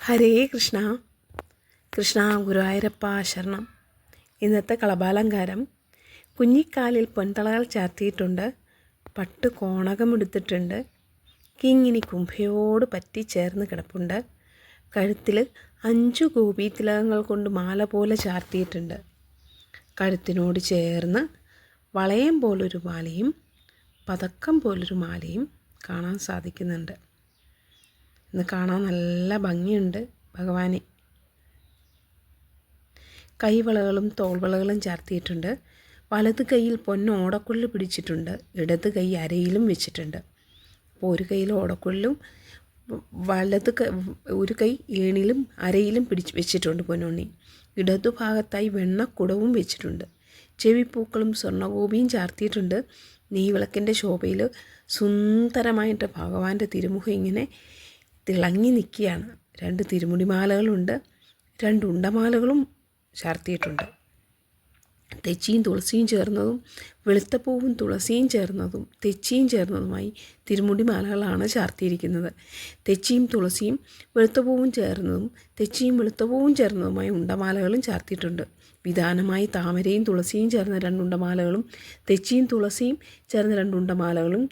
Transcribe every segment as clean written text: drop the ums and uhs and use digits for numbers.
ഹരേ കൃഷ്ണ. കൃഷ്ണ ഗുരുവായൂരപ്പ ശരണം. ഇന്നത്തെ കളഭാലങ്കാരം കുഞ്ഞിക്കാലിൽ പൊൻതളകൾ ചാർത്തിയിട്ടുണ്ട്, പട്ട് കോണകമെടുത്തിട്ടുണ്ട്, കിങ്ങിണി കുംഭയോട് പറ്റി ചേർന്ന് കിടപ്പുണ്ട്, കഴുത്തിൽ 5 ഗോപീതിലകങ്ങൾ കൊണ്ട് മാല പോലെ ചാർത്തിയിട്ടുണ്ട്. കഴുത്തിനോട് ചേർന്ന് വളയം പോലൊരു മാലയും പതക്കം പോലൊരു മാലയും കാണാൻ സാധിക്കുന്നുണ്ട്. ഇന്ന് കാണാൻ നല്ല ഭംഗിയുണ്ട് ഭഗവാനെ. കൈവളകളും തോൾവളകളും ചാർത്തിയിട്ടുണ്ട്. വലത് കൈയിൽ ഓടക്കുഴൽ പിടിച്ചിട്ടുണ്ട്, ഇടത് കൈ അരയിലും വെച്ചിട്ടുണ്ട്. അപ്പോൾ ഒരു കൈയിൽ ഓടക്കുഴലും ഒരു കൈ ഏണിലും അരയിലും വെച്ചിട്ടുണ്ട് പൊന്നുണ്ണി. ഇടതുഭാഗത്തായി വെണ്ണക്കുടവും വെച്ചിട്ടുണ്ട്. ചെവിപ്പൂക്കളും സ്വർണ്ണഗോപിയും ചാർത്തിയിട്ടുണ്ട്. നെയ്വിളക്കിൻ്റെ ശോഭയിൽ സുന്ദരമായിട്ട് ഭഗവാന്റെ തിരുമുഖം ഇങ്ങനെ തിളങ്ങി നിൽക്കുകയാണ്. 2 തിരുമുടിമാലകളുണ്ട്, 2 ഉണ്ടമാലകളും ചാർത്തിയിട്ടുണ്ട്. തെച്ചിയും തുളസിയും ചേർന്നതും വെളുത്തപ്പൂവും തുളസിയും ചേർന്നതും തെച്ചിയും ചേർന്നതുമായി തിരുമുടിമാലകളാണ് ചാർത്തിയിരിക്കുന്നത്. തെച്ചിയും തുളസിയും വെളുത്തപ്പൂവും ചേർന്നതും തെച്ചിയും വെളുത്തപ്പൂവും ചേർന്നതുമായി ഉണ്ടമാലകളും ചാർത്തിയിട്ടുണ്ട്. വിധാനമായി താമരയും തുളസിയും ചേർന്ന 2 ഉണ്ടമാലകളും തെച്ചിയും തുളസിയും ചേർന്ന 2 ഉണ്ടമാലകളും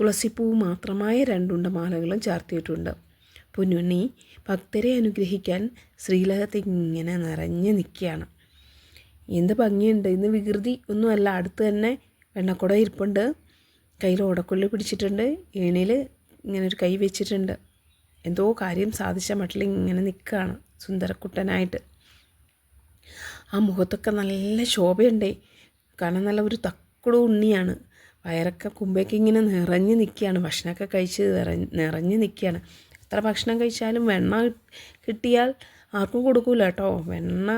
തുളസിപ്പൂവ് മാത്രമായ 2 ഉണ്ടമാലകളും ചാർത്തിയിട്ടുണ്ട്. പൊന്നുണ്ണി ഭക്തരെ അനുഗ്രഹിക്കാൻ ശ്രീലകത്ത് ഇങ്ങനെ നിറഞ്ഞ് നിൽക്കുകയാണ്. എന്ത് ഭംഗിയുണ്ട്! ഇന്ന് വികൃതി ഒന്നുമല്ല, അടുത്ത് തന്നെ വെണ്ണക്കുട ഇരിപ്പുണ്ട്, കയ്യിൽ ഓടക്കുള്ളി പിടിച്ചിട്ടുണ്ട്, ഏണിയിൽ ഇങ്ങനെ ഒരു കൈ വെച്ചിട്ടുണ്ട്. എന്തോ കാര്യം സാധിച്ച മട്ടിൽ ഇങ്ങനെ നിൽക്കുകയാണ് സുന്ദരക്കുട്ടനായിട്ട്. ആ മുഖത്തൊക്കെ നല്ല ശോഭയുണ്ടേ, കാരണം നല്ല ഒരു തക്കുടു ഉണ്ണിയാണ്. വയറൊക്കെ കുമ്പേക്ക് ഇങ്ങനെ നിറഞ്ഞ് നിൽക്കുകയാണ്, ഭക്ഷണമൊക്കെ കഴിച്ച് നിറഞ്ഞ് നിൽക്കുകയാണ്. എത്ര ഭക്ഷണം കഴിച്ചാലും വെണ്ണ കിട്ടിയാൽ ആർക്കും കൊടുക്കൂല കേട്ടോ. വെണ്ണ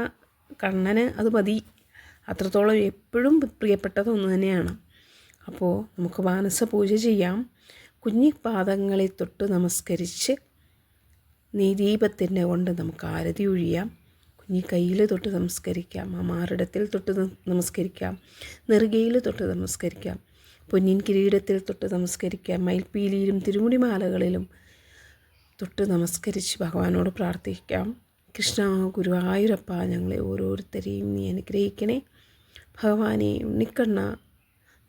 കണ്ണന് അത് മതി, അത്രത്തോളം എപ്പോഴും പ്രിയപ്പെട്ടത് ഒന്ന് തന്നെയാണ്. അപ്പോൾ നമുക്ക് മാനസ പൂജ ചെയ്യാം. കുഞ്ഞിപ്പാദങ്ങളെ തൊട്ട് നമസ്കരിച്ച് ദീപത്തിൻ്റെ കൊണ്ട് നമുക്ക് ആരതി ഒഴിയാം. കുഞ്ഞി കയ്യിൽ തൊട്ട് നമസ്കരിക്കാം, മാറിടത്തിൽ തൊട്ട് നമസ്കരിക്കാം, നെറുകയിൽ തൊട്ട് നമസ്കരിക്കാം, പൊന്നിൻ കിരീടത്തിൽ തൊട്ട് നമസ്കരിക്കാം, മയിൽപ്പീലിയിലും തിരുമുടിമാലകളിലും തൊട്ട് നമസ്കരിച്ച് ഭഗവാനോട് പ്രാർത്ഥിക്കാം. കൃഷ്ണ ഗുരുവായൂരപ്പ, ഞങ്ങളെ ഓരോരുത്തരെയും നീ അനുഗ്രഹിക്കണേ. ഭഗവാനെ ഉണ്ണിക്കണ്ണ,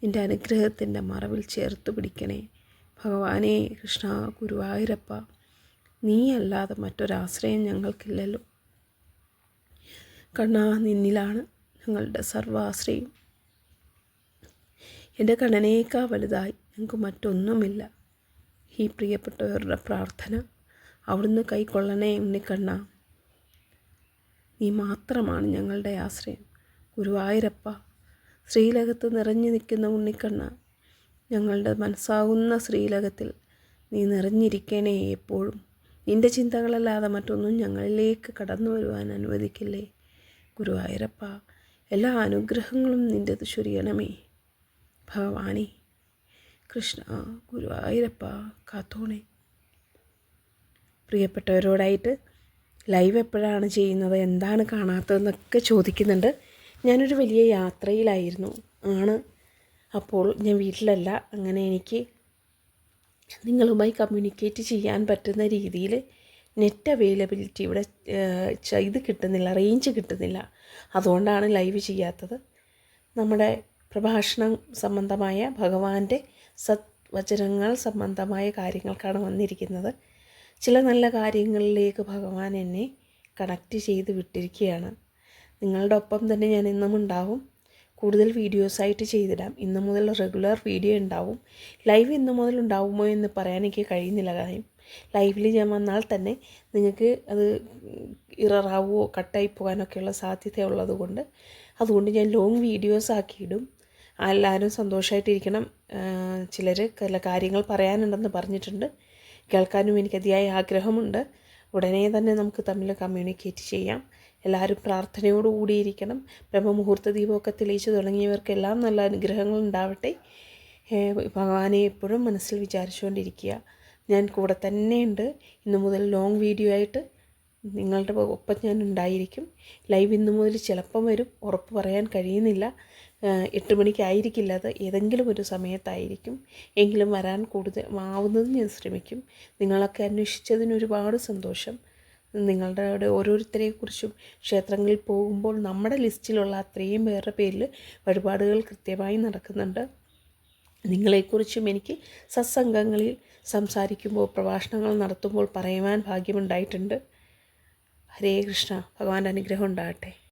നിൻ്റെ അനുഗ്രഹത്തിൻ്റെ മറവിൽ ചേർത്ത് പിടിക്കണേ. ഭഗവാനെ കൃഷ്ണ ഗുരുവായൂരപ്പ, നീ അല്ലാതെ മറ്റൊരാശ്രയം ഞങ്ങൾക്കില്ലല്ലോ. കണ്ണ, നിന്നിലാണ് ഞങ്ങളുടെ സർവാശ്രയം. എൻ്റെ കണ്ണനേക്കാൾ വലുതായി ഞങ്ങൾക്ക് മറ്റൊന്നുമില്ല. ഈ പ്രിയപ്പെട്ടവരുടെ പ്രാർത്ഥന അവിടുന്ന് കൈക്കൊള്ളണേ ഉണ്ണിക്കണ്ണ. നീ മാത്രമാണ് ഞങ്ങളുടെ ആശ്രയം. ഗുരുവായൂരപ്പ, ശ്രീലകത്ത് നിറഞ്ഞു നിൽക്കുന്ന ഉണ്ണിക്കണ്ണ, ഞങ്ങളുടെ മനസ്സാകുന്ന ശ്രീലകത്തിൽ നീ നിറഞ്ഞിരിക്കണേ എപ്പോഴും. നിൻ്റെ ചിന്തകളല്ലാതെ മറ്റൊന്നും ഞങ്ങളിലേക്ക് കടന്നു വരുവാൻ അനുവദിക്കില്ലേ. ഗുരുവായൂരപ്പ, എല്ലാ അനുഗ്രഹങ്ങളും നിൻ്റെത് ചൊരിയണമേ. ഭഗവാനെ കൃഷ്ണ ഗുരുവായൂരപ്പ, കാത്തോണേ. പ്രിയപ്പെട്ടവരോടായിട്ട് ലൈവ് എപ്പോഴാണ് ചെയ്യുന്നത്, എന്താണ് കാണാത്തതെന്നൊക്കെ ചോദിക്കുന്നുണ്ട്. ഞാനൊരു വലിയ യാത്രയിലായിരുന്നു അപ്പോൾ ഞാൻ വീട്ടിലല്ല. അങ്ങനെ എനിക്ക് നിങ്ങളുമായി കമ്മ്യൂണിക്കേറ്റ് ചെയ്യാൻ പറ്റുന്ന രീതിയിൽ നെറ്റ് അവൈലബിലിറ്റി ഇവിടെ ഇത് കിട്ടുന്നില്ല, റേഞ്ച് കിട്ടുന്നില്ല. അതുകൊണ്ടാണ് ലൈവ് ചെയ്യാത്തത്. നമ്മുടെ പ്രഭാഷണം സംബന്ധമായ ഭഗവാന്റെ സത്വചനങ്ങൾ സംബന്ധമായ കാര്യങ്ങൾക്കാണ് വന്നിരിക്കുന്നത്. ചില നല്ല കാര്യങ്ങളിലേക്ക് ഭഗവാൻ എന്നെ കണക്റ്റ് ചെയ്ത് വിട്ടിരിക്കുകയാണ്. നിങ്ങളുടെ ഒപ്പം തന്നെ ഞാൻ ഇന്നും ഉണ്ടാവും. കൂടുതൽ വീഡിയോസായിട്ട് ചെയ്തിടാം. ഇന്നു മുതൽ റെഗുലർ വീഡിയോ ഉണ്ടാവും. ലൈവ് ഇന്നു മുതൽ ഉണ്ടാവുമോ എന്ന് പറയാൻ എനിക്ക് കഴിയുന്നില്ല. കാര്യം ലൈവിൽ ഞാൻ വന്നാൽ തന്നെ നിങ്ങൾക്ക് അത് ഇററാവോ കട്ടായി പോകാനൊക്കെയുള്ള സാധ്യത ഉള്ളതുകൊണ്ട് അതുകൊണ്ട് ഞാൻ ലോങ് വീഡിയോസ് ആക്കിയിടും. എല്ലാവരും സന്തോഷമായിട്ടിരിക്കണം. ചിലർ ചില കാര്യങ്ങൾ പറയാനുണ്ടെന്ന് പറഞ്ഞിട്ടുണ്ട്. കേൾക്കാനും എനിക്ക് അതിയായ ആഗ്രഹമുണ്ട്. ഉടനെ തന്നെ നമുക്ക് തമ്മിൽ കമ്മ്യൂണിക്കേറ്റ് ചെയ്യാം. എല്ലാവരും പ്രാർത്ഥനയോടുകൂടിയിരിക്കണം. ബ്രഹ്മമുഹൂർത്ത ദീപമൊക്കെ തെളിയിച്ചു തുടങ്ങിയവർക്കെല്ലാം നല്ല അനുഗ്രഹങ്ങൾ ഉണ്ടാവട്ടെ. ഭഗവാനെ എപ്പോഴും മനസ്സിൽ വിചാരിച്ചുകൊണ്ടിരിക്കുക. ഞാൻ കൂടെ തന്നെയുണ്ട്. ഇന്നു മുതൽ ലോങ് വീഡിയോ ആയിട്ട് നിങ്ങളുടെ ഒപ്പം ഞാൻ ഉണ്ടായിരിക്കും. ലൈവ് ഇന്നു മുതൽ ചിലപ്പം വരും, ഉറപ്പ് പറയാൻ കഴിയുന്നില്ല. 8 മണിക്കായിരിക്കില്ല, അത് ഏതെങ്കിലും ഒരു സമയത്തായിരിക്കും. എങ്കിലും വരാൻ ആവുന്നതും ഞാൻ ശ്രമിക്കും. നിങ്ങളൊക്കെ അന്വേഷിച്ചതിന് ഒരുപാട് സന്തോഷം. നിങ്ങളുടെ ഓരോരുത്തരെക്കുറിച്ചും ക്ഷേത്രങ്ങളിൽ പോകുമ്പോൾ നമ്മുടെ ലിസ്റ്റിലുള്ള അത്രയും പേരുടെ പേരിൽ വഴിപാടുകൾ കൃത്യമായി നടക്കുന്നുണ്ട്. നിങ്ങളെക്കുറിച്ചും എനിക്ക് സത്സംഗങ്ങളിൽ സംസാരിക്കുമ്പോൾ, പ്രഭാഷണങ്ങൾ നടത്തുമ്പോൾ പറയുവാൻ ഭാഗ്യമുണ്ടായിട്ടുണ്ട്. ഹരേ കൃഷ്ണ. ഭഗവാന്റെ അനുഗ്രഹം ഉണ്ടാകട്ടെ.